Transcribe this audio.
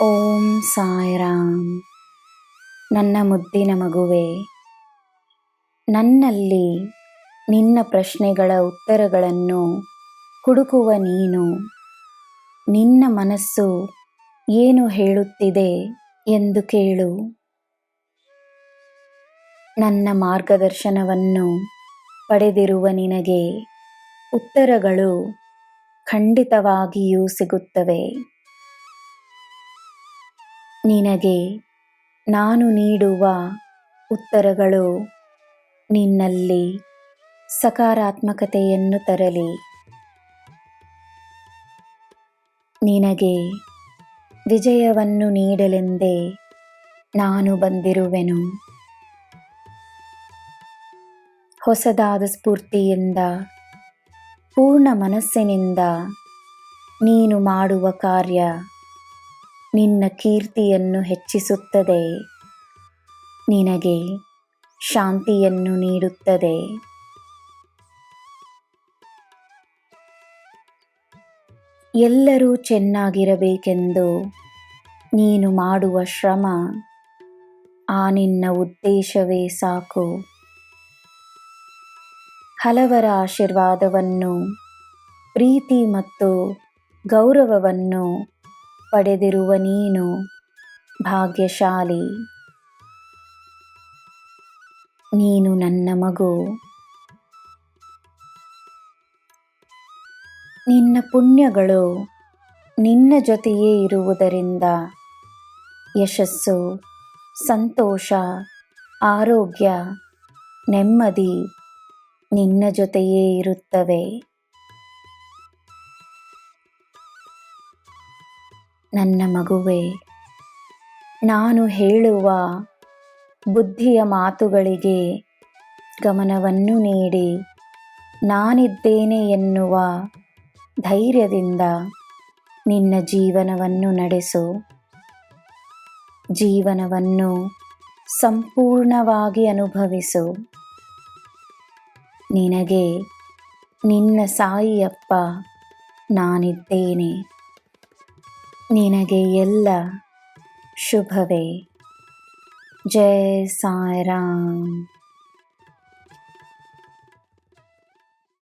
ಓಂ ಸಾಯಿರಾಮ್. ನನ್ನ ಮುದ್ದಿನ ಮಗುವೆ, ನನ್ನಲ್ಲಿ ನಿನ್ನ ಪ್ರಶ್ನೆಗಳ ಉತ್ತರಗಳನ್ನು ಹುಡುಕುವ ನೀನು. ನಿನ್ನ ಮನಸ್ಸು ಏನು ಹೇಳುತ್ತಿದೆ ಎಂದು ಕೇಳು. ನನ್ನ ಮಾರ್ಗದರ್ಶನವನ್ನು ಪಡೆದಿರುವ ನಿನಗೆ ಉತ್ತರಗಳು ಖಂಡಿತವಾಗಿಯೂ ಸಿಗುತ್ತವೆ. ನಿನಗೆ ನಾನು ನೀಡುವ ಉತ್ತರಗಳು ನಿನ್ನಲ್ಲಿ ಸಕಾರಾತ್ಮಕತೆಯನ್ನು ತರಲಿ. ನಿನಗೆ ವಿಜಯವನ್ನು ನೀಡಲೆಂದೇ ನಾನು ಬಂದಿರುವೆನು. ಹೊಸದಾದ ಸ್ಫೂರ್ತಿಯಿಂದ, ಪೂರ್ಣ ಮನಸ್ಸಿನಿಂದ ನೀನು ಮಾಡುವ ಕಾರ್ಯ ನಿನ್ನ ಕೀರ್ತಿಯನ್ನು ಹೆಚ್ಚಿಸುತ್ತದೆ, ನಿನಗೆ ಶಾಂತಿಯನ್ನು ನೀಡುತ್ತದೆ. ಎಲ್ಲರೂ ಚೆನ್ನಾಗಿರಬೇಕೆಂದು ನೀನು ಮಾಡುವ ಶ್ರಮ, ಆ ನಿನ್ನ ಉದ್ದೇಶವೇ ಸಾಕು. ಹಲವರ ಆಶೀರ್ವಾದವನ್ನು, ಪ್ರೀತಿ ಮತ್ತು ಗೌರವವನ್ನು ಪಡೆದಿರುವ ನೀನು ಭಾಗ್ಯಶಾಲಿ. ನೀನು ನನ್ನ ಮಗು. ನಿನ್ನ ಪುಣ್ಯಗಳು ನಿನ್ನ ಜೊತೆಯೇ ಇರುವುದರಿಂದ ಯಶಸ್ಸು, ಸಂತೋಷ, ಆರೋಗ್ಯ, ನೆಮ್ಮದಿ ನಿನ್ನ ಜೊತೆಯೇ ಇರುತ್ತವೆ. ನನ್ನ ಮಗುವೆ, ನಾನು ಹೇಳುವ ಬುದ್ಧಿಯ ಮಾತುಗಳಿಗೆ ಗಮನವನ್ನು ನೀಡಿ, ನಾನಿದ್ದೇನೆ ಎನ್ನುವ ಧೈರ್ಯದಿಂದ ನಿನ್ನ ಜೀವನವನ್ನು ನಡೆಸು. ಜೀವನವನ್ನು ಸಂಪೂರ್ಣವಾಗಿ ಅನುಭವಿಸು. ನಿನಗೆ ನಿನ್ನ ಸಾಯಿಯಪ್ಪ ನಾನಿದ್ದೇನೆ. ನಿನಗೆ ಎಲ್ಲ ಶುಭವೇ. ಜೈ ಸಾಯಿರಾಮ್.